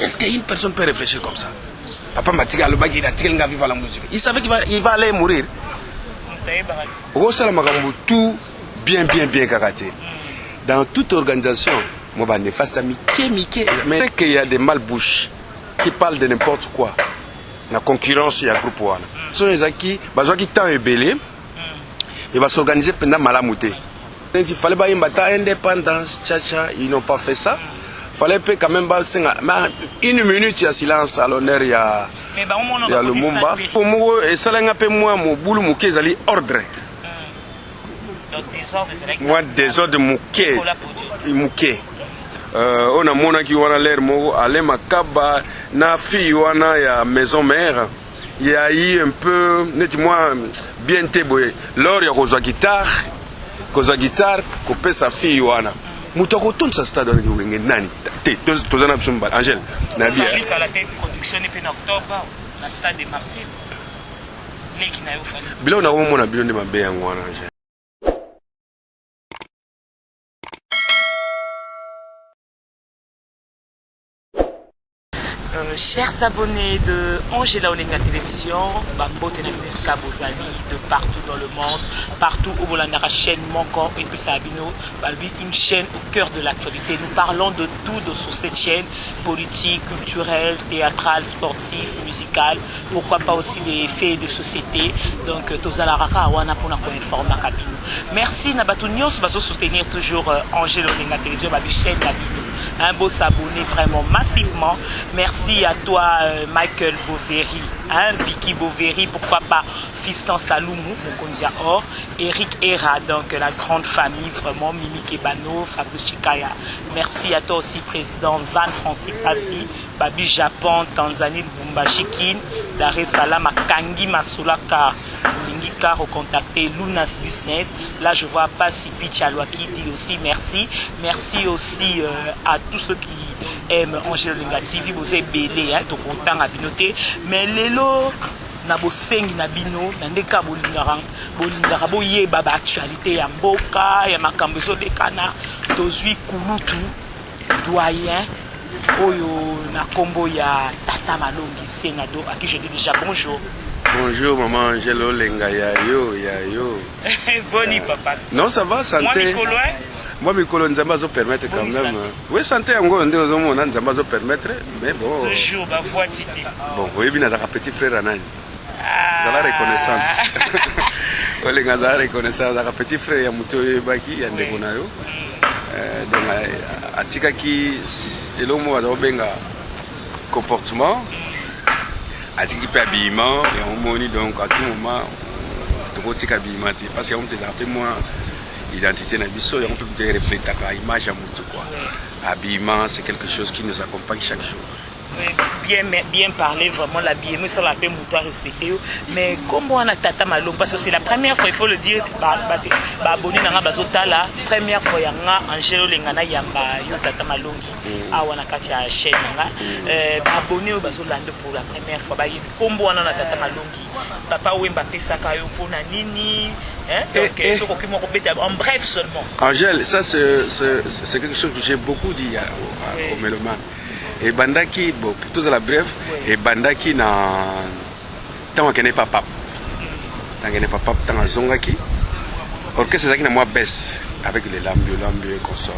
est-ce qu'une personne peut réfléchir comme ça? Papa Matika, le bague, il a tiré la la musique. Il savait qu'il va aller mourir. Tout bien karaté. Dans toute organisation, moi, je vais faire Mickey. Mais qu'il y a des malbouches qui parlent de n'importe quoi. La concurrence, il y a un groupe. Ce sont qui sont ébélés. Il va s'organiser pendant Malamouté. Il fallait pas une indépendance, ils n'ont pas fait ça. Il fallait quand même une minute de silence à l'honneur, il y a le Mumba. Et ça, il y a moi, mon boulot, mon ordre. Moi, désordre mouké. On a mon qui a l'air mot, aller ma caba, na fille, on a maison mère. Il y a eu un peu, net-moi, bien téboué. Lors il y a Rosa guitare, couper sa fille, on a. Moutoko tout ça stade dans le nani. Tous en absent Angèle. Nadia. Il a la production en octobre, la stade des Martyrs. Les qui n'a eu fait. Bilo na mon a bilo de ma bé en Angèle. Chers abonnés de Angela Olenga Télévision, Bambote Nabineska Bozali, de partout dans le monde, partout où vous la chaîne Monko et puis Sabino, une chaîne au cœur de l'actualité. Nous parlons de tout sur cette chaîne, politique, culturelle, théâtrale, sportive, musicale, pourquoi pas aussi les faits de société. Donc, Tozalaraka Awana pour nous informer Kabino. Merci Nabatunios, va soutenir toujours Angela Olenga Télévision, ma chaîne Kabino. Un beau s'abonner vraiment massivement. Merci à toi Michael Boveri, Vicky Boveri, pourquoi pas Fiston Saloumou, Mokondia Or, Eric Hera, donc la grande famille, vraiment Mimi Kebano, Fabrice Chikaya. Merci à toi aussi président Van Francis Assi, Babi Japon, Tanzanie, Bumbajikin, Dar es Salaam, Kangi Masulaka. Car recontacter Lunas Business. Là, je vois pas si Pichaloa qui dit aussi merci. Merci aussi à tous ceux qui aiment Angela Olenga TV. Vous êtes belé, tout content à binoter. Mais l'élo, na bosengi na bino, na ndeka bolingara boye baba actualité ya mboka, ya makambezo de kana, tozui kulutu, doyen, oyo na kombo ya Tata Malongi Senado, à qui je dis déjà bonjour. Bonjour maman Angela Olenga, yayo. Boni papa. Non, ça va, santé. Moi, Mikolo Nzamba zo permettre quand même. Oui, santé, on va Nzamba zo permettre, mais bon. Toujours, ma voix titi. Bon, oui, bien, un petit frère Anani. Zala reconnaissante. Olenga Zala reconnaissante, un petit frère Yamuto Baki, Yandekonayo. Donc, Atika qui est l'homme à Benga comportement. Atiki pe habillement et on moni donc à tout moment tokoti habillement parce que on te appelle moi identité na biso et on peut te refléter à image à mutu quoi. Habillement c'est quelque chose qui nous accompagne chaque jour. Bien parler, vraiment l'habillement, ça l'a fait mouton respecter. Mais comment on a Tata Malongi, parce que c'est la première fois, il faut le dire, abonné dans la bazotala, première fois, il y a Angela Olenga na yamba yo Tata Malongi, ah on a katia chaîne abonné au bazolande pour la première fois. Comment on a Tata Malongi, papa ou Mbappé Sakayo pour Nanini. En bref seulement. Angèle, ça c'est quelque chose que j'ai beaucoup dit au Méloman. Et Bandaki, bon, plutôt à la bref, et Bandaki na tant qu'on n'est pas pape. Tant qu'on n'est pas pape, tant à Zongaki. Orchestre c'est ça qui n'a moi baisse avec les lambio et consorts.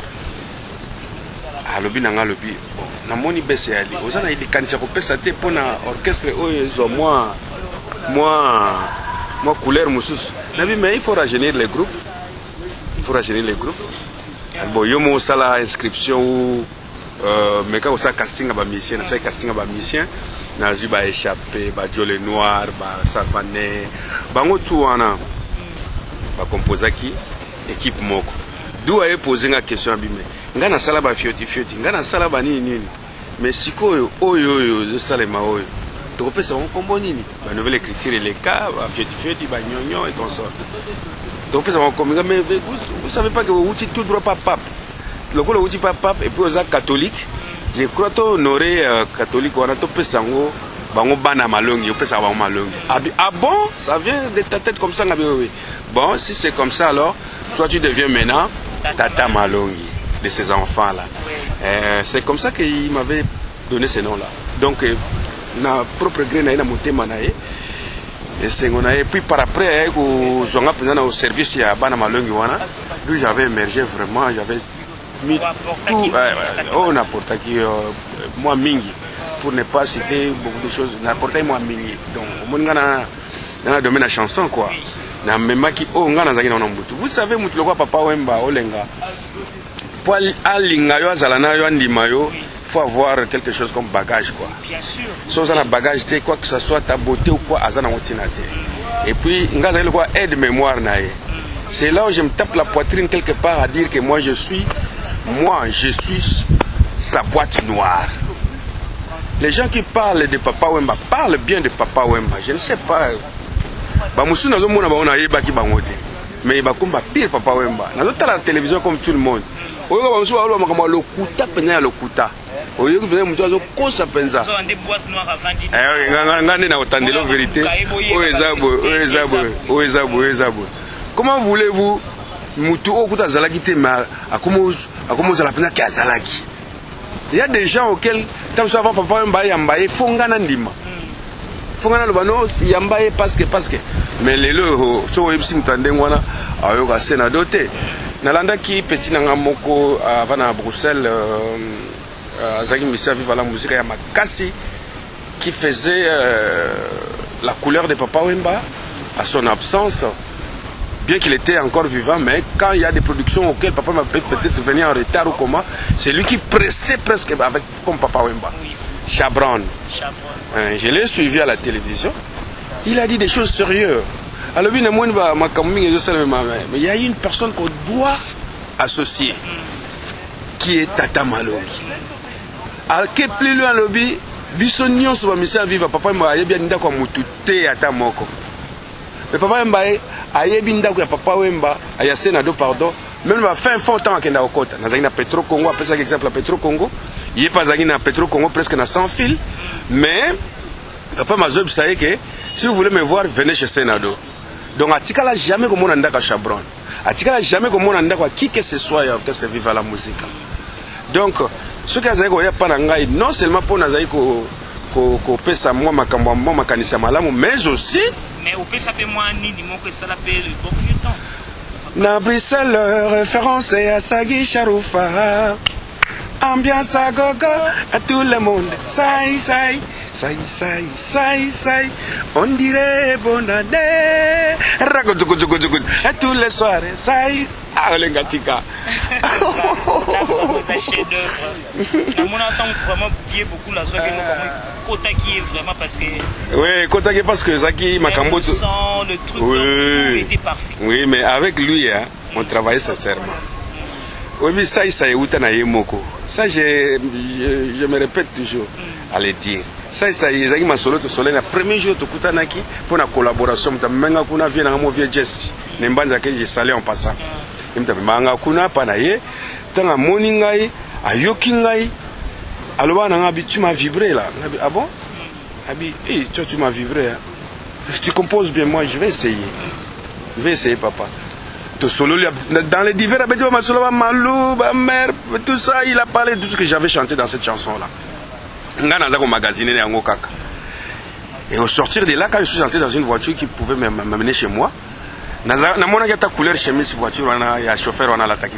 À l'obi n'a pas l'obi. Bon, na moni baisse et ali. Aux ans il quand tu peux ça pour na orchestre oh moi couleur moussous. Mais il faut rajeunir les groupes. Bon, yo mo sala inscription ou mais quand on a casting à musicien, on a casting à musicien, on a vu échappé, Diolé Noir, Savané, bango tout on a composé qui équipe moko. D'où a posé une question à bimé. Ngana sala ba fioti, ngana sala ba nini. Mais siko oyo je sala ma oyo. Tu peux ça on combo nini. Ba nouvelle écriture les cas, ba fioti, ba gnognon et consort. Tu peux ça on combo mais vous savez pas que vous outil tout droit pas pape. Le coup le pape et puis aux catholiques je crois que honoré catholique on a topé sango bango bana malongi on peut savoir malongi ah bon ça vient de ta tête comme ça oui bon si c'est comme ça alors toi tu deviens maintenant Tata Malongi de ces enfants là c'est comme ça qu'il m'avait donné ce nom là. Donc na propre gré na motema na ye et c'est on a et puis par après au zonga pendant au service ya bana malongi wana lui j'avais émergé vraiment, j'avais mis tout oh n'importe qui moi mingi pour ne pas citer beaucoup de choses n'importe moi mingi donc mon ngana na domaine la chanson quoi na même qui oh ngana zaki na mbutu vous savez mutu lokwa papa wemba olenga pour alinga yo azala na yo ndima yo faut avoir quelque chose comme bagage quoi. Bien sûr. Sans un bagage, quoi que ce soit ta beauté ou quoi, azana motinate. Et puis ngaza le quoi aide mémoire nae. C'est là où je me tape la poitrine quelque part à dire que moi je suis sa boîte noire. Les gens qui parlent de Papa Wemba parlent bien de Papa Wemba. Je ne sais pas. Ba musu nazo mona ba ona yeba ki bangote. Mais ba kumba pire Papa Wemba. Nazo ta la télévision comme tout le monde. Oyo ba musu ba lo makama lokuta penya lokuta. Oyo ko mutu azo kosa penza. Zo ande boîte noire avant dit. Ngane na otandelo vérité. Oezabo. Comment voulez-vous mutu okuta zalaki te ma akomo zala penza ki azalaki. Il y a des gens auxquels tant soit avant Papa Wemba yambaye fongana ndima. Fongana lobano yambaye parce que mais lelo so websi ntande ngwana ayo ka sena doté. Nalanda ki petit nanga moko avant à Bruxelles Zaki Missa viva la musique ya makasi qui faisait la couleur de Papa Wemba à son absence, bien qu'il était encore vivant, mais quand il y a des productions auxquelles Papa Wemba peut peut-être venir en retard ou comment, c'est lui qui prestait presque avec comme Papa Wemba. Oui. Chabron. Je l'ai suivi à la télévision. Il a dit des choses sérieuses. Alors, mais il y a une personne qu'on doit associer, qui est Tata Malongi. Alors que plus loin lobby, bisonnion sur ma mission viva Papa Wemba yebi nda kwa mutute ata moko. Mais Papa Wemba ayebi nda kwa Papa Wemba ayasena do pardon. Même ma fin fond temps akenda okota. Nazaki na Petro Congo, après ça exemple à Petro Congo. Il est pas zaki na Petro Congo presque na 100 fil. Mais Papa Mazob savait que si vous voulez me voir, venez chez Senado. Donc atikala jamais comme on anda ka Chabron. Atikala jamais comme on anda kwa qui que ce soit ya se viva la musique. Donc ce que azali koya pa na ngai non seulement pour nazali ko pesa moi makambo mo makanisa malamu mais aussi mais au pesa pe moi nini moko sala pe le bon vieux temps. Na Bruxelles référence à Sagi Charoufa. Ambiance à gogo à tout le monde. Sai. On dirait bonne année. Ragodogodogodogoud. À tous les soirs. Sai. Ah, le gatika. On entend vraiment bien beaucoup la soirée. Kota qui est vraiment parce que. Oui, Kota qui est parce que Zaki Makambo. Le truc tout était parfait. Oui, mais avec lui, hein, on travaillait sincèrement. Oui, mais ça, est Utana Yemoko. Ça, je me répète toujours à le dire. Ça, est ma solo to soleil. Le premier jour, tu kutanaki pour la collaboration. Tu m'as kuna vient à mon vieux Jesse. N'importe que j'ai salé en passant. Tu m'as kuna panaye. Tant à moningai, à yokingai. Alors, tu m'as vibré là. Ah bon? Toi, tu m'as vibré. Tu composes bien, moi, je vais essayer. Je vais essayer, papa. Dans les divers Malou, ma mère, tout ça, il a parlé de tout ce que j'avais chanté dans cette chanson-là. Et au sortir de là, quand je suis entré dans une voiture qui pouvait m'amener chez moi, na couleur chemise voiture, il y a un chauffeur, on a l'attaqué.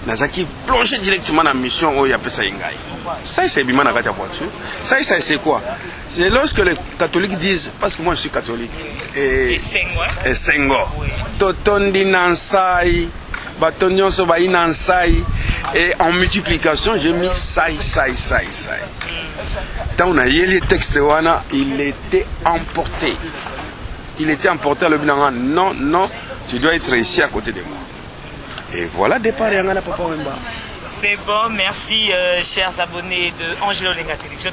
Nazaki plongé directement dans la mission où il y a Pessa Ingaï. Ça, c'est bien dans la voiture. Ça, c'est quoi? C'est lorsque les catholiques disent, parce que moi je suis catholique, et Sengo, Totondi Nansai, Batonyon Sobaï Nansai, et en multiplication, j'ai mis Sai. Quand on a lu les textes, il était emporté. Il était emporté à l'obédience. Non, tu dois être ici à côté de moi. Et voilà, départ, il y a un Papa Wemba. C'est bon, merci chers abonnés de Angelo Lenga Télévision.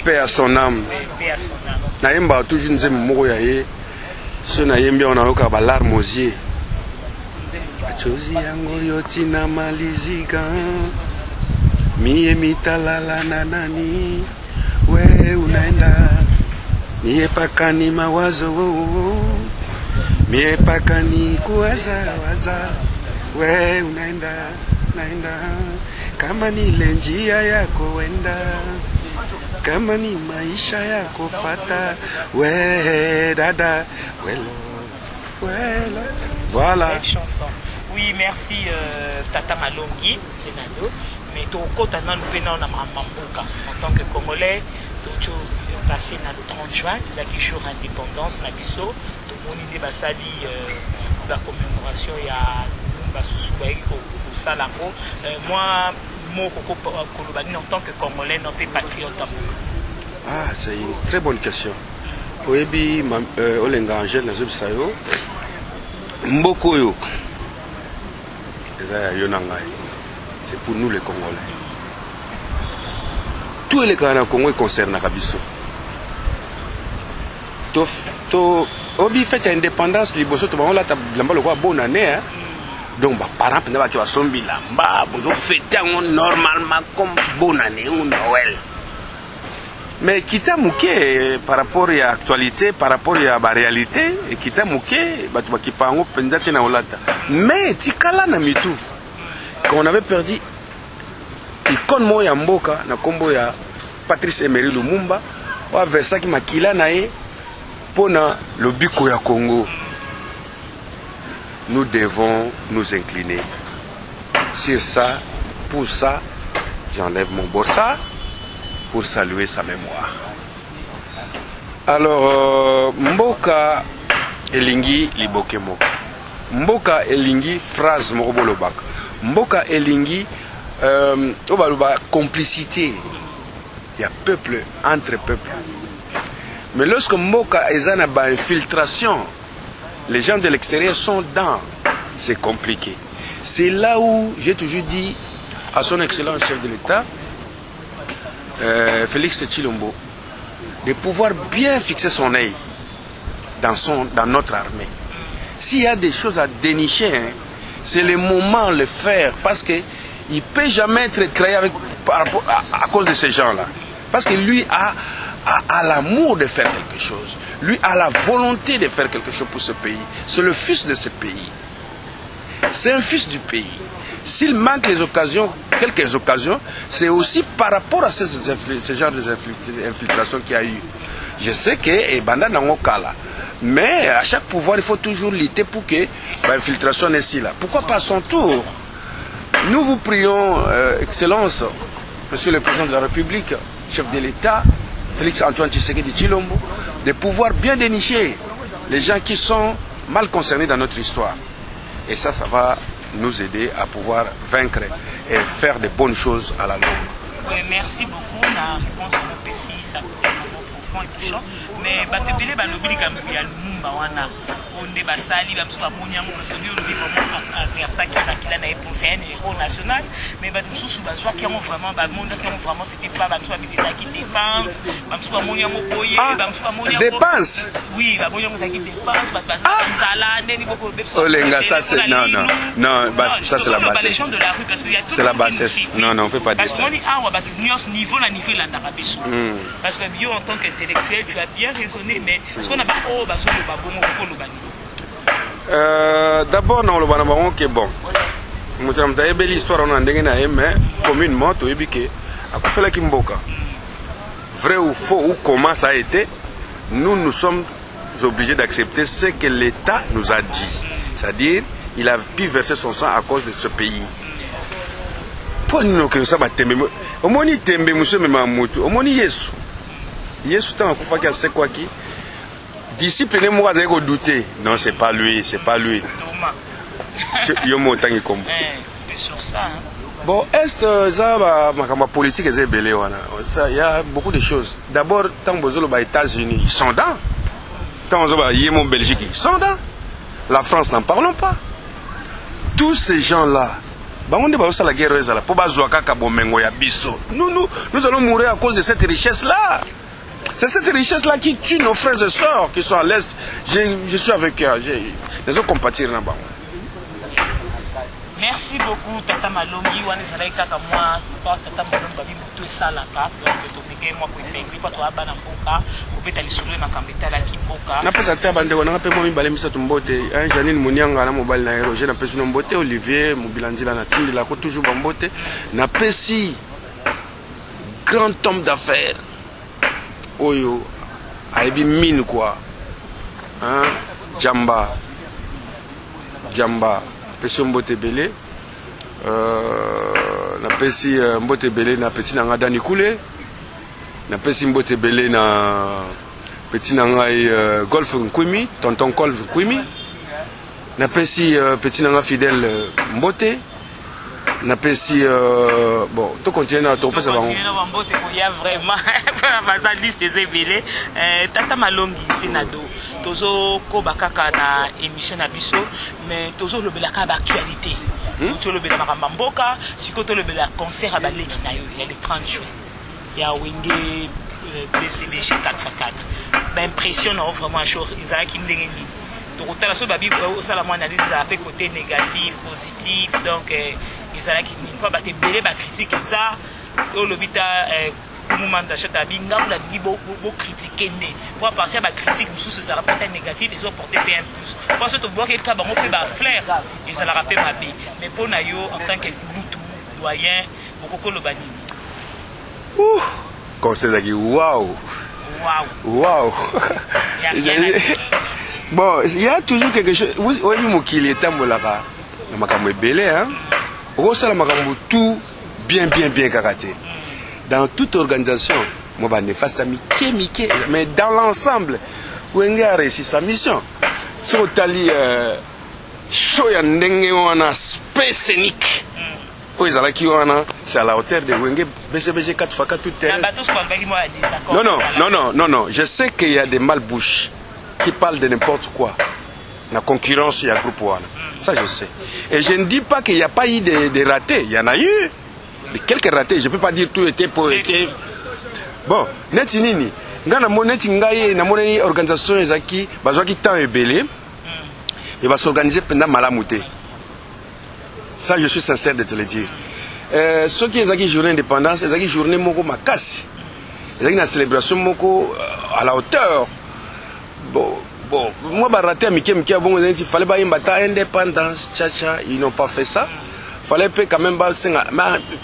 Paix à son âme. Paix à son âme. Naïmba toujours nous aimons mourir. Ce naïmbi on a eu qu'à larmes aux yeux. Chosi yango yotina malizika. Mie mitalala nanani. We unaenda. Mie pakani mawazo. Mie pakani kuwaza. We unaenda. Kama ni njia yako wenda Kamani maisha yako fata. Ouais, dada. Voilà. Belle chanson. Oui, merci Tata Malongi, Sénado. Mais tu as en tant que Congolais, tu as passé le 30 juin, ils ont jour d'indépendance, Nabiso. Tout le monde est passé la commémoration, il y a moi, en tant que Congolais, non pas patriote. Ah, c'est une très bonne question. Oyebi Olenga Angel Nazub Sayo Mbokoyo. C'est pour nous les Congolais. Tous les Canadiens Congolais concernent Kabiso. Obi fait indépendance, liboso to bango la lamba le bonne année. Donc bah parents pendant qu'ils va sombi lamba, bozo fêter normalement comme bonne année ou Noël. Mais kita muke par rapport à l'actualité, par rapport à la réalité, et kita muke batu bakipango pendate na olata. Mais tikala na mitu. Quand on avait perdu icône moya mboka na kombo ya Patrice Emery Lumumba, wa versa ki makila na ye pona le biko ya Congo. Nous devons nous incliner. Sur ça, pour ça, j'enlève mon borsa pour saluer sa mémoire. Alors, Mboka Elingi Liboke Moka. Mboka Elingi phrase Morobolobak. Mboka Elingi complicité. Il y a peuple entre peuples. Mais lorsque Mboka Ezana ba infiltration, les gens de l'extérieur sont dans. C'est compliqué. C'est là où j'ai toujours dit à son excellent chef de l'État, Félix Tshilombo, de pouvoir bien fixer son œil dans notre armée. S'il y a des choses à dénicher, hein, c'est le moment de le faire, parce qu'il ne peut jamais être créé à cause de ces gens-là. Parce que lui a l'amour de faire quelque chose. Lui a la volonté de faire quelque chose pour ce pays. C'est le fils de ce pays. C'est un fils du pays. S'il manque les occasions, quelques occasions, c'est aussi par rapport à ce genre d'infiltration qu'il y a eu. Je sais que Banda Nangokala. Mais à chaque pouvoir, il faut toujours lutter pour que l'infiltration n'est si là. Pourquoi pas à son tour? Nous vous prions, Excellence, Monsieur le Président de la République, chef de l'État, Félix Antoine Tshisekedi Tshilombo, de pouvoir bien dénicher les gens qui sont mal concernés dans notre histoire. Et ça va nous aider à pouvoir vaincre et faire de bonnes choses à la longue. Oui, merci beaucoup. La réponse de mon PC, ça vous est vraiment profond et touchant. Mais Batebele, Balobili, Kambi, Lumumba, Wana, Onde Basali, Bamsouba Moniamo, parce que nous, on est vraiment vers ça qui a c'est un héros national. Mais Bamsou, Bazoua, qui ont vraiment, c'était pas Bamsouba, mais qui dépensent, Bamsouba Moniamo, Bamsouba Moniamo. Dépenses? Oui, Bamsouba qui dépensent, Bamsala, Olenga, ça c'est. Non, ça c'est la bassesse. Les gens de la rue, parce qu'il y a tout. C'est la bassesse. Non, on ne peut pas dire ça. Parce que bio en tant qu'intellectuel, tu as bien raisonné, mais ce qu'on a pas d'abord, non, le banabon qui est bon. Je vais vous l'histoire, on a mais communément, tu as dit que à quoi Kimboka. Vrai ou faux, ou comment ça a été, nous sommes obligés d'accepter ce que l'État nous a dit. C'est-à-dire, il a pu verser son sang à cause de ce pays. Pour nous, que nous sommes à Tembe, au moins, Tembe, monsieur Mamoutou, au moins, Yesu. Yesu, tant qu'on fait c'est quoi qui disciple, ne moi pas douter. Non, c'est pas lui, c'est pas lui. Sur ça. Bon, est-ce que ma politique est belée? Il y a beaucoup de choses. D'abord, tant que vous êtes aux États-Unis, ils sont dans. Tant que vous êtes en Belgique, ils sont dans. La France, n'en parlons pas. Tous ces gens-là, nous allons mourir à cause de cette richesse-là. C'est cette richesse-là qui tue nos frères et sœurs qui sont à l'Est. Je suis avec eux. Les autres compatir là-bas. Merci beaucoup, Tata Malongi. On est allé à moi, Tata Malongi, tout ça là, donc je moi pour payer, pas toi, Banamboka, ou peut aller sur le Macambeta, la Kimboka. N'a pas ça, Bande, on a pas moi, Balemisa Tumbote, Janine Mounianga, la mobile naéro, j'ai n'appelle pas Mbote, Olivier, Mobilanzi, la Natine, la côte toujours Bambote, n'a pas si grand homme d'affaires. Oyo, Aibi mine quoi. Hein? Djamba. Pesi Mbote Belé. Na pesi Mbote Belé na petit nanga Dani Koulé. Na pesi Mbote Belé na petit nanga Golf Nkwimi, tonton Golf Nkwimi. Na pesi petit nanga Fidèle Mbote. Na pesi bon, tout continue à toper ça. Il y a vraiment la liste des ébélés. Tata Malongi Sénado. Tozo Kobakaka na émission na biso, mais tozo le belaka actualité. Tozo le belaka Mamboka, si koto le belaka concert à Baleki na yo, il y a le 30 juin. Il y a Wenge BCBG 4x4. Ben impressionnant vraiment chaud. Ils a qui ndengeni. Donc au so babi au salamo analyse ça fait côté négatif, positif. Donc ils a qui ni pas baté belé ba critique ça. Au lobita moment d'achat à binga ou la vie beaucoup critiquer né pour partir à critique sous ce sera peut-être négatif ils ont porté un plus parce que tu vois que cas on peut ba flair et ça la rappelle ma vie mais pour nayo en tant que Kulutu doyen beaucoup le bani conseil là waouh bon il y a toujours quelque chose oui mokili etambolaka na makambo ebele hein au sala makambo tout bien karaté. Dans toute organisation, moi, je face à Mickey, mais dans l'ensemble, Wenge a réussi sa mission. Sur Tali, scénique. C'est à la hauteur de Wenge, BCBG 4x4 tout terrain. Non. Je sais qu'il y a des malbouches qui parlent de n'importe quoi. La concurrence, il y a groupe One. Ça, je sais. Et je ne dis pas qu'il n'y a pas eu de ratés. Il y en a eu. Quelques ratés, je ne peux pas dire tout était positif. Bon, netinini, ngana moneti ngaye na moneni organisation ezaki bazwaki temps ebelé et va s'organiser pendant malamouté. Ça je suis sincère de te le dire. Ceux qui ezaki journée d'indépendance, ezaki journée moko makasi. Ezaki na célébration moko à la hauteur. Bon, moi ba raté miké bon il fallait ba imbata indépendance tcha ils n'ont pas fait ça. Fallait quand même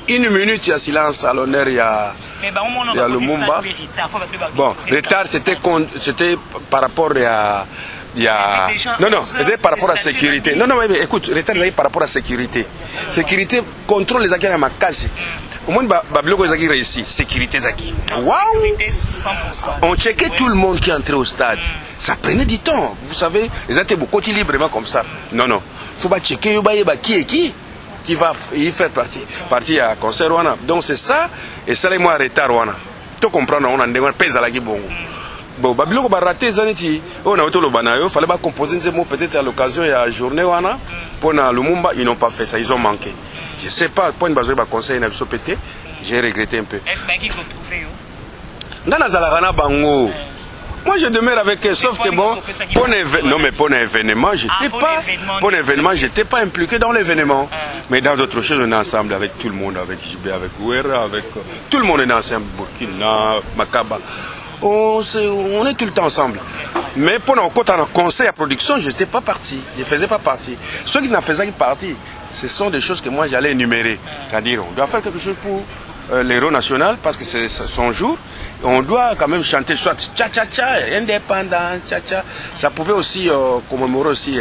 une minute, il y a silence à l'honneur, il y a le Mumba. Bon, retard c'était par rapport à non, c'était par rapport à sécurité. Non, mais écoute, retard c'est par rapport à sécurité. Sécurité, contrôle les acquis à ma case. Au moins, Babloko les réussi. Sécurité zaki. Waouh! On checkait tout le monde qui entrait au stade. Ça prenait du temps. Vous savez, les actes beaucoup librement comme ça. Non. Faut pas checker qui est qui va y faire partie à concert wana. Donc c'est ça et ça les moi retard wana. Tu comprends on a ndenge pesa la bongo. Bon babiloko ba raté zaniti on a otolo banayo fallait pas composer des mots peut-être à l'occasion ya journée wana pour na Lumumba ils n'ont pas fait ça, ils ont manqué. Je sais pas point de bazo ba conseil na biso pété, j'ai regretté un peu. Est-ce que qui vous trouvez yo? Ndana zalakana bango. Moi je demeure avec eux, sauf que bon, pour un événement, j'étais pas impliqué dans l'événement. Mais dans d'autres choses, on est ensemble avec tout le monde, avec JB, avec Ouera, avec tout le monde est ensemble, Burkina, Makaba. On est tout le temps ensemble. Mais pendant quand on a conseil à production, je n'étais pas parti, je ne faisais pas partie. Ceux qui n'en faisaient pas partie, ce sont des choses que moi j'allais énumérer. C'est-à-dire, on doit faire quelque chose pour l'héros national parce que c'est son jour. On doit quand même chanter soit tcha indépendant tcha. Ça pouvait aussi commémorer aussi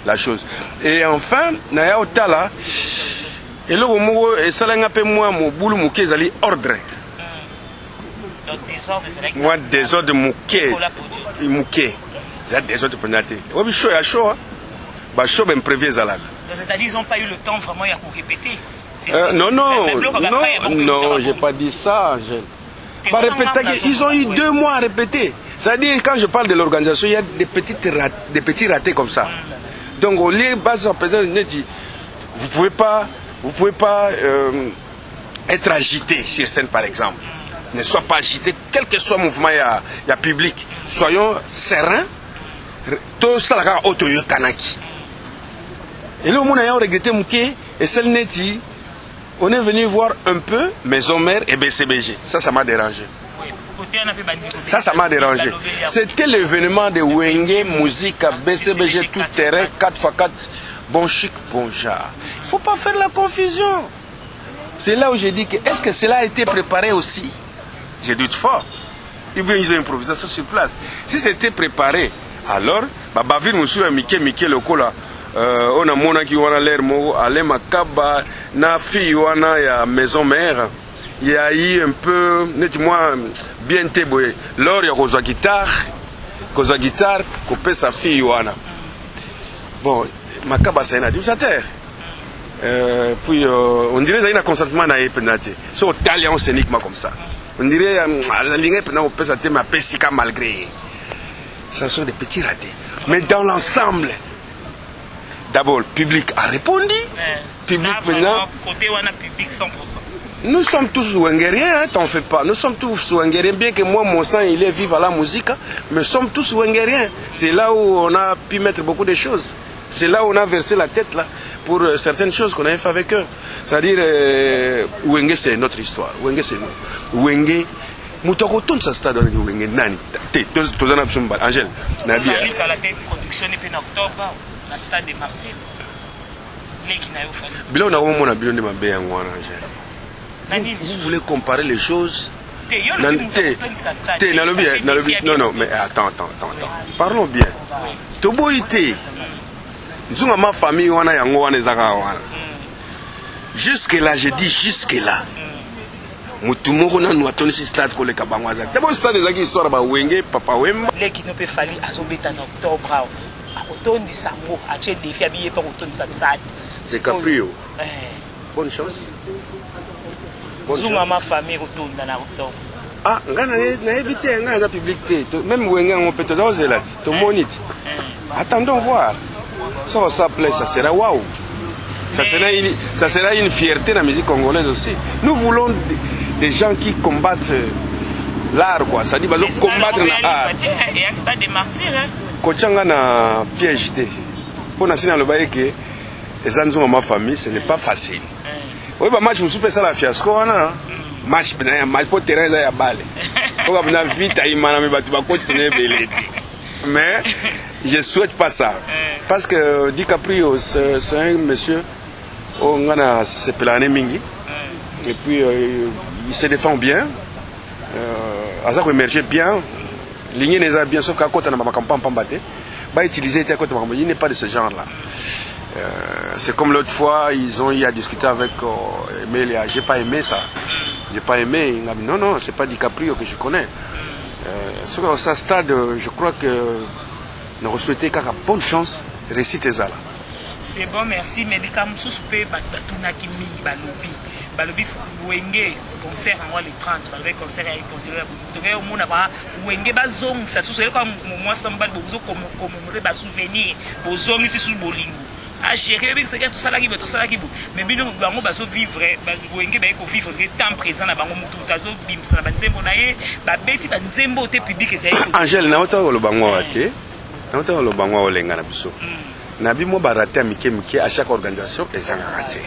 la chose. Et enfin naya otala et le mot et salenga pe moi mo bulu muke zali ordre. Moi désordre muke. Ça désordre pendate. Obi show ya show. Ba show ben prévier zalaka. C'est-à-dire ils n'ont pas eu le temps vraiment à répéter. Non, j'ai pas dit ça. Ils ont eu 2 mois à répéter. C'est-à-dire, quand je parle de l'organisation, il y a des petits ratés comme ça. Donc, au lieu de vous pouvez pas être agité sur scène, par exemple. Ne sois pas agité, quel que soit le mouvement, il y a public. Soyons sereins. Tout ça, là, kanaki. Et là, on a regretté Mouké et celle neti. On est venu voir un peu Maison Mère et BCBG. Ça m'a dérangé. Ça m'a dérangé. C'était l'événement de Wenge, musique, BCBG, tout terrain, 4x4, bon chic, bon genre. Il ne faut pas faire la confusion. C'est là où j'ai dit que est-ce que cela a été préparé aussi? J'ai doute fort. Ou bien ils ont improvisé ça sur place. Si c'était préparé, alors, Bavir Moussou Mike Lokola, on a monaki wana l'air mo, ale makaba, na fille wana ya maison mère. Il y a eu un peu, net-moi, bien téboué. Lors il y a Koza guitare, couper sa fille wana. Bon, makaba c'est un adultère. Puis on dirait qu'il y a un consentement dans les pénalités. C'est au talent scéniquement comme ça. On dirait la ligne pénale peut s'atteindre ma pessica malgré. Ce sont des petits ratés. Mais dans l'ensemble, d'abord, le public a répondu. Public maintenant. Côté on a public 100%. Nous sommes tous wengériens, hein, t'en fais pas. Nous sommes tous wengériens, bien que moi, mon sang, il est vif à la musique, mais nous sommes tous wengériens. C'est là où on a pu mettre beaucoup de choses. C'est là où on a versé la tête là, pour certaines choses qu'on avait fait avec eux. C'est-à-dire, Wenge, c'est notre histoire. Wenge, c'est nous. Wenge, Moutoko tourne sa stade avec Wenge. Nani, Tozana Psumba, Angèle, Nadia. Il a la tête production en octobre, la stade des Martyrs. Bilon a au moins un bilon de ma baie en Angèle. Vous voulez comparer les choses? Non, mais attends. Parlons bien. Toboïté. Nous avons ma famille, on a jusque-là, je dis jusque-là. Moutoumou, on a tenu ce stade qu'on est kabangwaza. D'abord, stade des histoires de Wenge, Papa Wemba. Les qui n'ont pas fallu à Zobet en octobre, à automne du Sambo, à Tchèque des filles habillées par automne de Satsad. C'est Caprio. Bonne chance. Ma famille retourne dans octobre. Ah, on a évité un public. Même Wenge, on peut te dire, tout le monde. Attendons voir. Ça plaît, ça sera waouh. Ça sera une fierté dans la musique congolaise aussi. Nous voulons des gens qui combattent l'art, quoi. Ça dit, combattre l'art. Et un stade des martyrs. Kochanga na piège. Pour nous dans le bail que les gens ma famille, ce n'est pas facile. Oui, bah match, je me suis fait ça la fiasco, match, pour terrain, il y a balle. On a vite à Imana, mais je ne souhaite pas ça. Parce que DiCaprio, c'est un monsieur, on a ses planées mingi. Et puis, il se défend bien. Azak émerge bien. Ligné n'est pas bien, sauf qu'à côté, on n'a pas campagne. Il utiliser il n'est pas de ce genre-là. C'est comme l'autre fois, ils ont eu à discuter avec Emelia. J'ai pas aimé ça. J'ai pas aimé. Il m'a dit non, c'est pas DiCaprio que je connais. Sur ce stade, je crois que nous souhaitons qu'à bonne chance, réciter ça là. C'est bon, merci. Mais comme suspect, Batunaki Mingi, Balobi. Balobi, Wenge, concert en les 30, Balobi, concert à considérer. Donc, au monde, Wenge, Bazong, ça se fait comme moi, ça me bat, commémorer, souvenir, Bozong, ici sous Bolingo. À gérer avec tout ça là qui veut tout ça là qui veut mais bien nous bango baso vivre Wenge ba ko vivre temps présent na bango mutu tazo bim ça ba nzembo na ye ba beti ba nzembo te public c'est Angèle na ota lo bango ate na ota lo bango olenga na biso na bi mo barate mike à chaque organisation et ça raté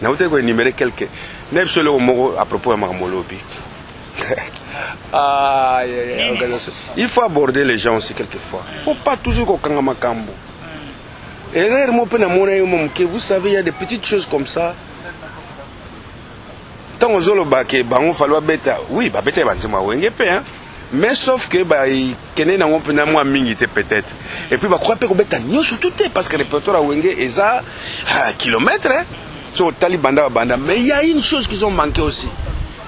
na ota ko énumérer quelques na biso le moko à propos de Makamolobi il faut aborder les gens aussi quelquefois il faut pas toujours ko kanga makambo. Et vous savez, il y a des petites choses comme ça. Tant que vous avez oui, mais sauf que il peut-être. Et puis, parce que le répertoire à Wenge est à kilomètres. Mais il y a une chose qu'ils ont manqué aussi.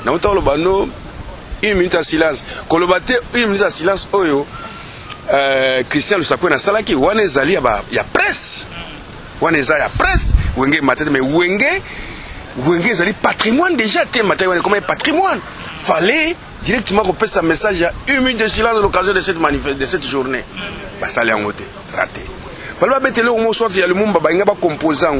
Une minute à silence. Une minute à silence. Christian Lusapou na salaki wana ezali ya presse wana ezali ya presse Wenge matete mais Wenge ezali patrimoine déjà te matete wana comme patrimoine fallait directement qu'on passe un message à une minute de silence à l'occasion de cette journée ça l'a ngoté raté fallait mettre le mot soit il y a le mumba bainga ba composant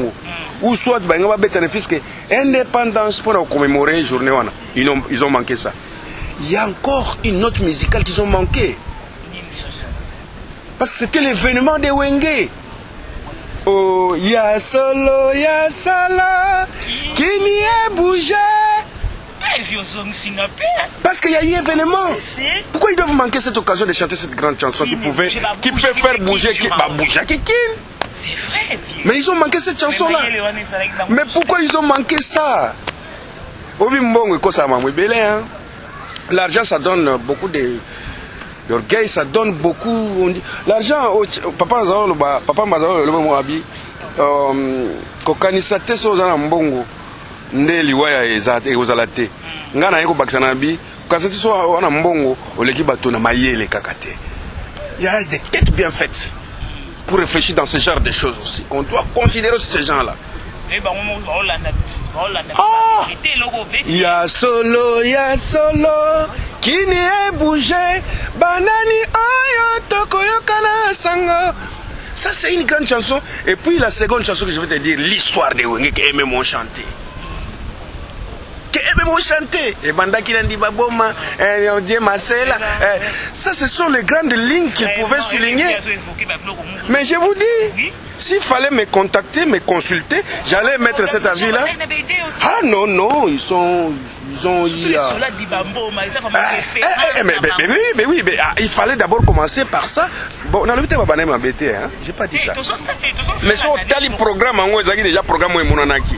ou soit bainga ba bête fisque indépendance pour commémorer journée wana ils ont manqué ça. Il y a encore une note musicale qu'ils ont manqué. Parce que c'était l'événement de Wenge. Oh, ya solo, qui n'y est bougé. Parce qu'il y a eu événement. Pourquoi ils doivent manquer cette occasion de chanter cette grande chanson qui peut faire bouger Kikine? C'est vrai. Mais ils ont manqué cette chanson-là. Mais pourquoi ils ont manqué ça? Obi mbongo ikosa mamwe belé hein. L'argent ça donne beaucoup d'orgueil, ça donne beaucoup. L'argent, papa Mazalo, le bon abi, kokanisa te so zana mbongo, nde liwaya ezate ozalate. Ngana yeko bakisana bi, kasati so wana mbongo, oleki bato na mayele kakate. Il y a des têtes bien faites pour réfléchir dans ce genre de choses aussi. On doit considérer ces gens-là. Ya solo, kini e bougé, banani oyo tokoyokana sango. Ça c'est une grande chanson. Et puis la seconde chanson que je vais te dire, l'histoire de Wenge que aimé mon chanter. Que aimé mon chanter. Et Bandaki Nandi Baboma, Dieu Marcela. Ça ce sont les grandes lignes qu'il pouvait souligner. Mais je vous dis, s'il fallait me contacter, me consulter, j'allais mettre cet avis-là. Ah non, non, ils ont mais oui, mais il fallait d'abord commencer par ça. Bon, on a le temps de m'embêter, hein. J'ai pas dit ça. Mais sur tel programme, on a déjà programme où monanaki.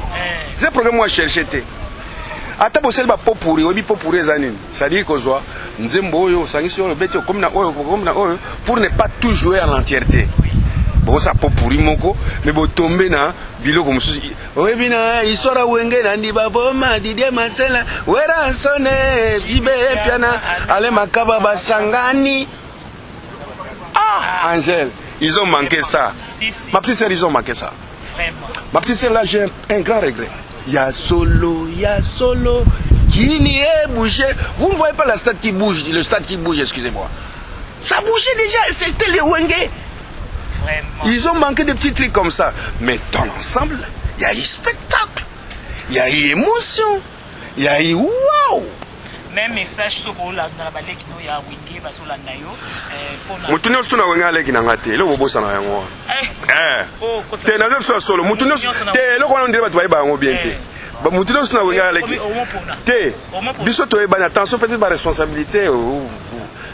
C'est programme où on cherche. Ata bosel ba popuri, obi popuri zanini. C'est-à-dire que soit nzembo oyo sangisi oyo beti comme na oyo pour ne pas tout jouer à l'entièreté. Bon ça popuri moko, mais bo tomber na biloko mususu. Oyebina histoire Wenge Nandi Baboma Didier Marcela, wera sone jibe piana ale makaba basangani. Ah, Angèle, ils ont manqué ça. Ma petite sœur, ils ont manqué ça. Vraiment. Ma petite sœur là, j'ai un grand regret. Il y a solo, qui n'y est bougé. Vous ne voyez pas la stade qui bouge, le stade qui bouge, excusez-moi. Ça bougeait déjà, c'était les Wenge. Vraiment. Ils ont manqué de petits trucs comme ça. Mais dans l'ensemble, il y a eu spectacle, il y a eu émotion, il y a eu waouh. Même message sur la balai qui nous y a Wenge, parce que la nayo. Mutunyo stu na Wenge aleki na ngate, le bobo sana yango. Oh, te na zo solo, mutunyo te le ko ndire batu ba yango bien te. Ba mutunyo stu na Wenge aleki. Te. Biso to e ba attention peut-être ba responsabilité.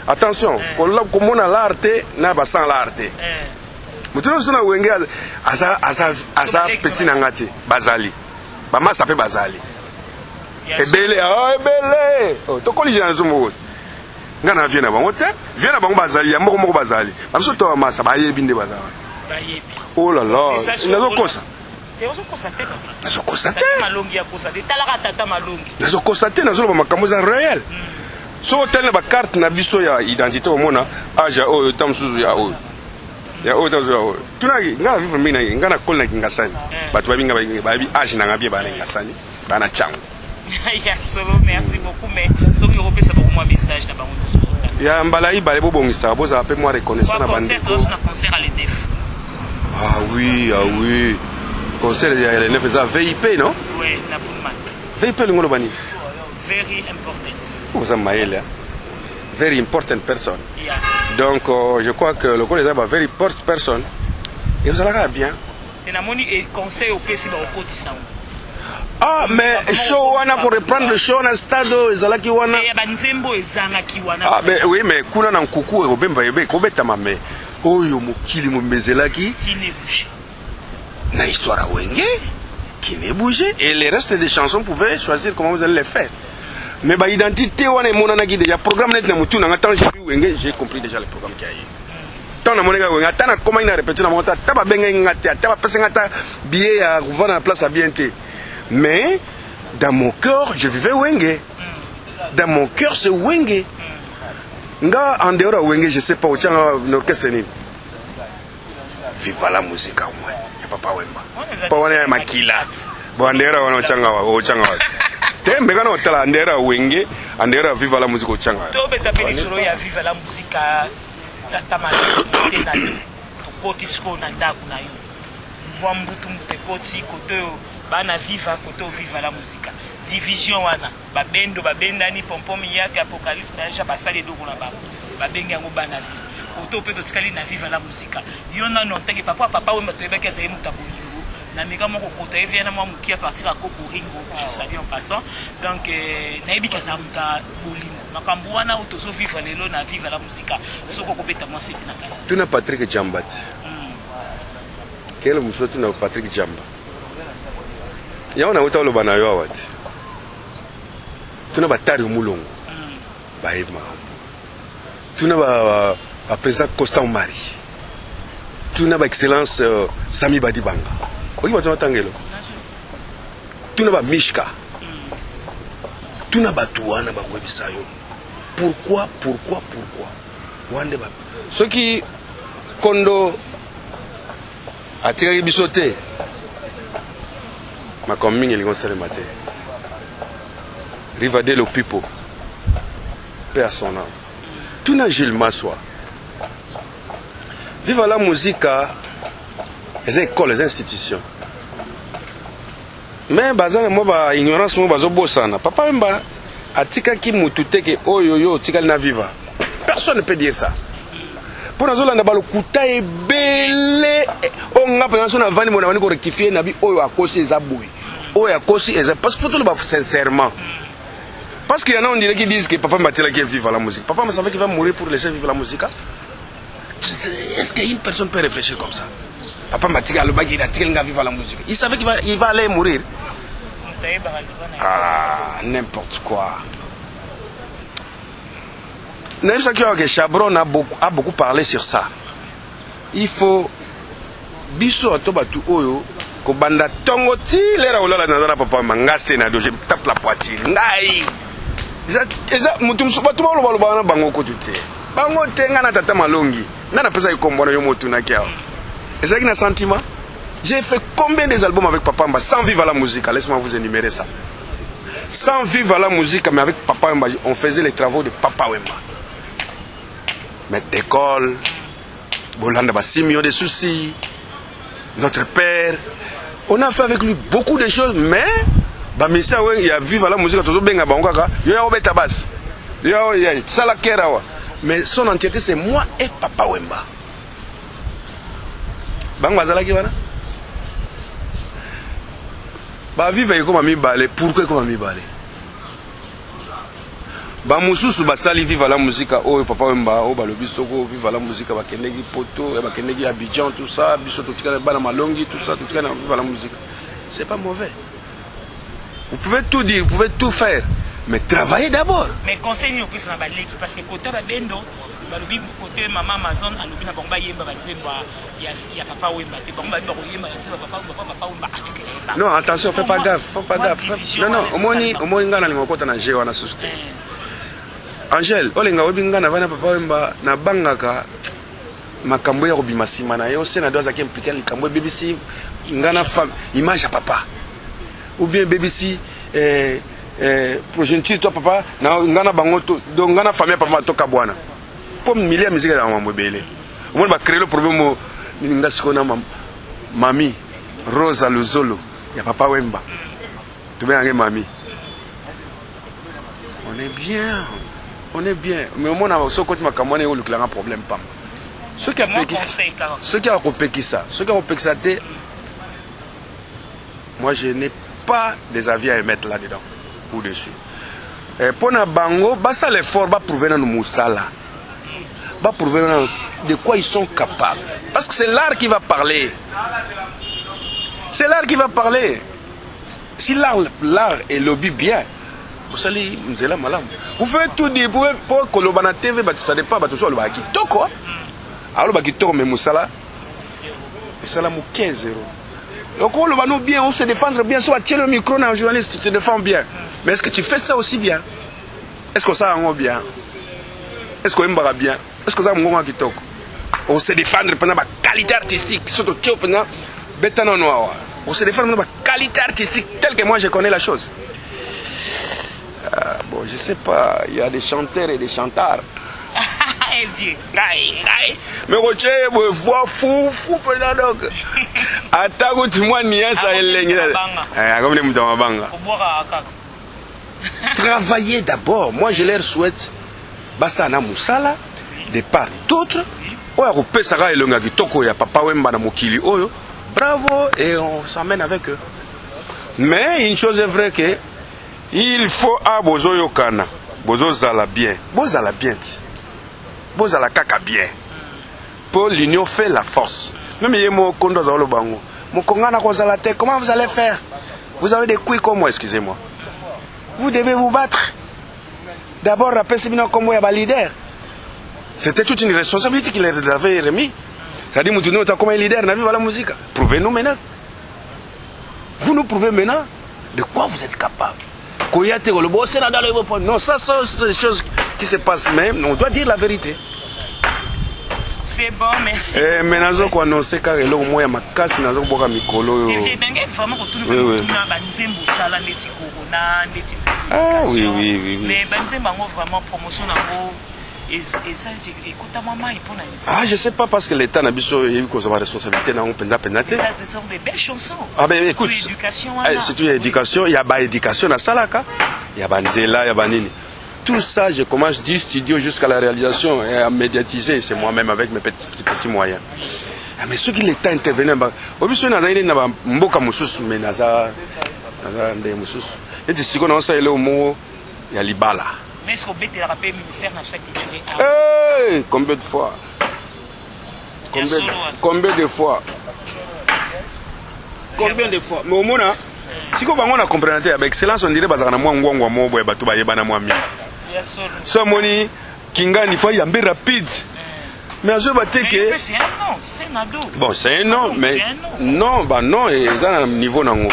Attention, comme on a l'arte, n'a pas sans l'arte. Mutunyo stu na Wenge asa petit na ngate, bazali. Ba ma sape bazali. Ebele, ebele. To kolije na zumo. Ngana viena bango te. Viena bango bazali, ya moko bazali. Amso to masa ba yebi nde bazali. Ba yebi. Oh là là. Nazo kosa. Nazo kosate. Malongi ya kosa. De talaka tata malongi. Nazo kosate nazo ba makambo za réel. So tel na ba carte na biso ya identité au mona aja o tamsuzu ya o. Ya o tamsuzu ya o. Tunagi ngana vivre mina ngana kolna kingasani. Batu babinga babi age na ngabie ba ngasani. Bana chango. Ya solo, merci beaucoup, mais ce que je c'est beaucoup moins message dans le ya mbala ibale bobongisa boza ape moi reconnaissant na bande. Concert à l'ENEF. Ah oui. Concert à l'ENEF ça VIP non? Oui, na Boulman. VIP le ngolo bani. Very important. Vous en maïle. Very important person. Yeah. Donc je crois que le collège va very important person. Et vous allez bien. Et na moni et conseil au PC ba au côté ça. Ah, mais show wana pour reprendre le show na stade ezalaki wana. Ah, mais oui, mais kuna na nkuku obemba yebe kobeta mame. Oyo mokili momezelaki qui ne bouge. Na histoire Wenge qui ne bouge et les restes des chansons pouvaient choisir comment vous allez les faire. Mais ba identité wana monana ki déjà programme net na mutu na ngata j'ai vu Wenge, j'ai compris déjà le programme qui a eu. Tant na monega Wenge, tant na comment il a répété na monta, taba benga ngata, taba pesa ngata billet à vendre la place à BNT. Mais dans mon cœur, je vivais Wenge. Dans mon cœur, c'est Wenge. Nga en dehors de Wenge, je sais pas où tiens l'orchestre. Viva la musique au moins. Il n'y a pas Wemba. Pas Wenge Makila. Bon, en dehors de Wenge. T'es mais quand on en dehors de Wenge, en dehors de Viva la musique au Tchanga. Tu peux t'appeler sur le Viva la musique à Tatamani. Potisco Nanda Kunayo. Mwambutumute Koti Koto. Bana viva koto viva la musique. Division wana. Babendo babendani pompom yaka apocalypse baja basale doko na babo. Babenga ngo bana viva. Koto pe to tikali na viva la musique. Yona non teke papa wemba to ebeka za muta bolingo. Na meka moko koto eviana mwa mukia partir à Koko Ringo. Je salue en passant. Donc na ebika za muta bolingo. Makambo wana otozo viva lelo na viva la musique. Soko kobeta mo seti na kazi. Tu na Patrick Djambati. Quel muso tu na Patrick Djamba. Ya ona uta lo bana yo awati. tuna batari mulongo bayebi makambo tuna ba président Constant Mari tuna ba excellence Sami Badibanga oki batuna tangelo tuna ba Mishka tuna batuana ba kwebisa yo pourquoi wande ba soki kondo atikaki biso te makambo mingi elingi osalema te Rivadel Opipo paix à son âme tuna Gilles Maswa vive la musique les écoles les institutions mais bazana mo ba ignorance mo bazo bosana papa mba atikaki mutu teke oyo yo tikali na viva personne ne peut dire ça pour nous on a balo kuta ebele on a pensé na vani mona vani ko rectifier na bi oyo akosi ezaboui oyo akosi eza parce que pour tout le sincèrement parce qu'il y en a on dirait qui disent que papa Matila qui vive la musique papa me savait qu'il va mourir pour laisser vivre la musique est-ce qu'une personne peut réfléchir comme ça papa Matila le bagui il a tiré nga vivre la musique il savait qu'il va aller mourir n'importe quoi. Que Chabron a beaucoup parlé sur ça. Il faut biso atobatu oyo ko banda tongo ti lera olala na papa mangase na doje tape la poitrine ngai eza mutum batu balo na bango ko tuté bango tenga na tata malongi na pesa ikombona yo motu na kia eza qui na sentiment. J'ai fait combien des albums avec Papa Mba sans vivre à la musique, laisse-moi vous énumérer ça. Sans vivre à la musique, mais avec Papa Mba, on faisait les travaux de Papa Wemba. Maître d'école, Bolanda Bassimio des soucis, notre père. On a fait avec lui beaucoup de choses, mais il y a vivre à la musique, mais son entièreté c'est moi et Papa Wemba. Ba vive comme ami balé pourquoi comme ami balé ba mususu ba sali vive la musique oh papa Wemba oh ba lobi soko vive la musique ba kenegi poto ba kenegi Abidjan tout ça biso to tika ba na malongi tout ça to tika na vive la musique c'est pas mauvais vous pouvez tout dire vous pouvez tout faire mais travaillez d'abord mais conseil nous plus na ba leki parce que côté ba bendo ba lobi côté maman Amazon a lobi na bomba yemba ba nzemba ya papa Wemba te bomba ba yemba nzemba papa Wemba article. Non, attention, fais pas gaffe, Non, au moins ngana ngokota na jewa na société. Angel, olenga webinga na vana papa Wemba na bangaka makambo ya robima sima na yo sena doza ki impliquer likambo BBC ngana femme image à papa. Ou bien BBC progeniture toi papa na ngana bangoto donc ngana famille papa toka bwana. Pour milliers musique dans mambo belé. Au moins ba créer le problème ninga sikona mami Rosa Luzolo, il y a Papa Wemba. Tu veux un mamie. On est bien. Mais au moins, on a ce côté macamone où le problème pas. Ceux qui ont repéqué ça, moi je n'ai pas des avis à émettre là-dedans ou dessus. Pour na bango, ça l'effort va prouver dans nos moussala. Va prouver de quoi ils sont capables. Parce que c'est l'art qui va parler. C'est l'art qui va parler. Si l'art est lobby bien, vous savez, vous faites tout dire, pour que le TV, ça dépend, le Bakitoko. Alors, le Bakitoko, mais Moussala, Moussala, 15 euros. Donc, on le bien, on se défendre bien, soit tiens le micro, un journaliste, tu te défends bien. Mais est-ce que tu fais ça aussi bien? Est-ce que ça va bien? Est-ce qu'on va bien? Est-ce que ça va bien? On se défendre pendant la qualité artistique, surtout pendant Bétano Noir. On se défend de la qualité artistique telle que moi je connais la chose. Bon, je sais pas, il y a des chanteurs et des chantards. Mais Rocher, voix fou, donc. Attends, tu m'as nié ça, travaillez d'abord. Moi, je leur souhaite Bassana Moussala, de part et d'autre. Oya Pesara et Longa Kitoko, ya Papa Wemba na Mokili Oyo. Bravo, et on s'emmène avec eux. Mais une chose est vraie que il faut à Bozo Yokana, Bozo Zala bien, Bozala bien, Bozala Kaka bien. Pour l'union fait la force. Même Yemo Kondo Zalo Bango, Mokongana Kozalate, comment vous allez faire? Vous avez des couilles comme moi, excusez-moi. Vous devez vous battre. d'abord rappeler c'est bien comme un leader. C'était toute une responsabilité qu'il les avait remis. C'est-à-dire, nous sommes comme un leader dans la musique. Prouvez-nous maintenant. Vous nous prouvez maintenant de quoi vous êtes capable. Non, ça, c'est des choses qui se passent même. On doit dire la vérité. C'est bon, merci. Mais nous avons annoncé que nous avons vraiment oui. Mais vraiment promotion ah, je sais pas parce que l'État n'a pas de responsabilité dans ça sont des belles chansons. Ah ben écoute, c'est une éducation, il y a pas éducation dans Salaka, il y a Banzela, il y a Banini. Tout ça, je commence du studio jusqu'à la réalisation et à médiatiser, c'est moi-même avec mes petits moyens. Ah, mais ceux qui l'État intervenait, au bout de n'a pas mboka musus mais naza ndé musus. Et si on a ça il est au mot il y a libala. Mais est-ce qu'on peut le ministère de la culture? Combien de fois? Combien de fois? Combien de fois? Mais au moins, si on a compris avec excellence, on dirait que nous avons so moni kinga il faut y aller rapide. Mais c'est un nom, c'est un ado. Bon, c'est un nom, mais non, bah non, et ça a un niveau nango.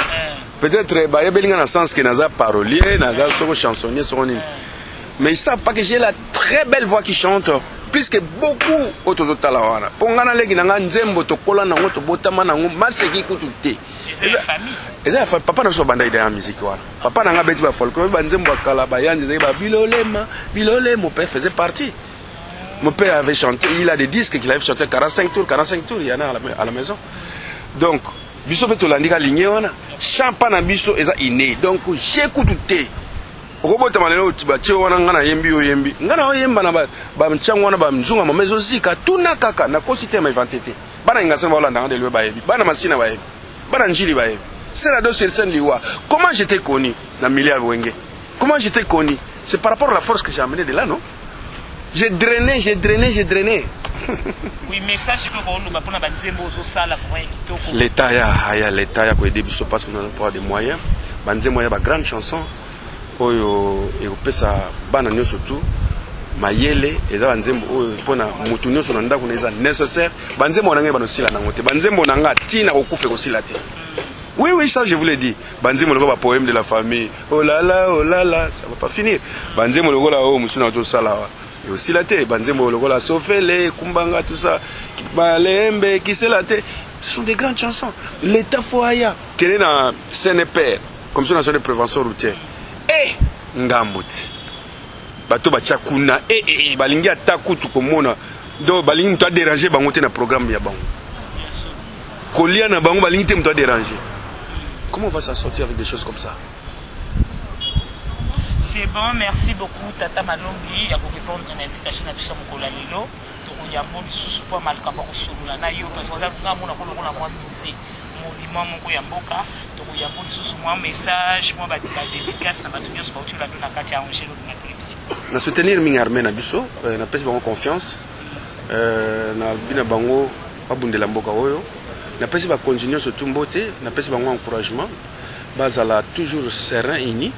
Peut-être il y a un sens que naza parolier, naza chansonnier, mais ils savent pas que j'ai la très belle voix qui chante, plus que beaucoup autour de Talawana. Pongana legi nanga nzembo to kola nango to botama nango maseki kututé. C'est la famille. Et ça papa na so banda ide la musique wala. Papa nanga beti ba folklore ba nzembo kala ba yanzi ba bilolé mon père faisait partie. Mon père avait chanté, il a des disques qu'il avait chanté 45 tours, il y en a à la maison. Donc biso beto landika ligné wana, champagne biso eza inné. Donc j'écoute tout. Robota malelo tibache wana ngana yembi ngana oyemba na ba mchango wana ba mzunga mamezo zika tuna kaka na kositema inventete bana ingasema wala ndanga delwe bayebi bana masina bayebi bana njili bayebi c'est la dossier sen liwa. Comment j'étais connu na milliard wenge? Comment j'étais connu? C'est par rapport à la force que j'ai amené de là, non? J'ai drainé. Oui, mais ça c'est que on va prendre banzembo zo sala pour kitoko. L'état ya ko aider biso parce que nous n'avons pas de moyens. Banzembo ya ba grande chanson. Oyo ekopesa bana nyonso surtout mayele eza banzembo oyo pona mutu nyonso na ndako neza nécessaire banzembo nanga banosila nango te banzembo nanga tina kokufa kosila te. Oui, ça je vous l'ai dit. Banzembo lokola poème de la famille. Oh là là, ça va pas finir. Banzembo lokola o mutu na to sala et aussi la te banzembo lokola sofele kumbanga tout ça balembe kisela te. Ce sont des grandes chansons. L'état foaya quel est na CNPR comme ça national de prévention routière. Ngambuti bato batia kuna balingi atakutu komona donc balingi to déranger bango te na programme ya bango kolia na bango balingi te mto déranger. Comment on va s'en sortir avec des choses comme ça? C'est bon, merci beaucoup Tata Malongi ya répondre à l'invitation na biso mokola lelo to ya mo lisusu po malka ba kosulula na yo parce que ça ngamona ko lokola moi misé monument moko ya mboka to ya mo lisusu moi message moi ba dédicace na batu nyonso ba utula na kati ya Angelo na télévision na soutenir mingi armée na biso na pesi bango confiance na bina bango babundela mboka oyo na pesi ba continuer surtout mbote na pesi bango encouragement bazala toujours serein uni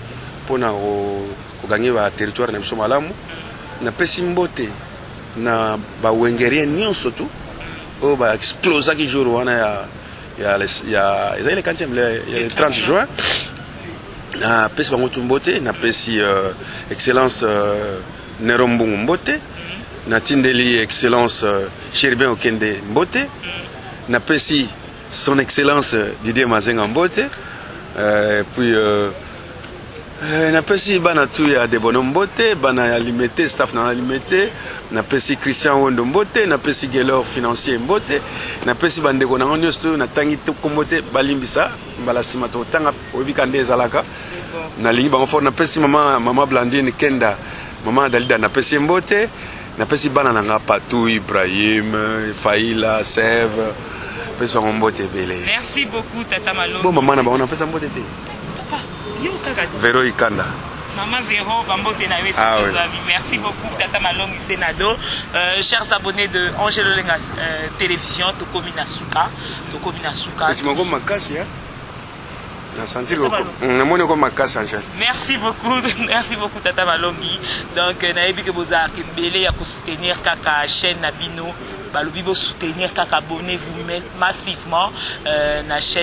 pona ko gagner ba territoire na biso malamu na pesi mbote na ba wengerien nyonso surtout o ba exploser ki jour wana ya le 30 juin na pesi bango tumbote na pesi excellence Nerombungu mbote na tindeli excellence Cherubin Okende mbote na pesi son excellence Didier Mazenga mbote puis na pesi bana tu ya de bonhomme mbote bana ya limité staff na limité na pesi Christian Wondo mbote na pesi Gelor financier mbote na pesi bandeko na nyonso na tangi to kombote balimbisa mbala sima to tanga obika ndeza laka na lingi bango fort na pesi mama Blandine Kenda mama Dalida na pesi mbote na pesi bana nanga Patou Ibrahim Faila Sève pesi bango mbote belé. Merci beaucoup Tata Malongi. Bon maman na bango na pesi mbote te papa yo kaka Vero Ikanda Maman Véro, merci beaucoup Tata Malongi Senado. Chers abonnés de Angelo Lenga Télévision, Toko Minasuka. Tu m'as dit Makasi, hein? Merci beaucoup Tata Malongi. Donc nayebi que bozaki mbele ya soutenir kaka chaîne Nabino, balobi bo soutenir kaka, abonnez-vous massivement na chaîne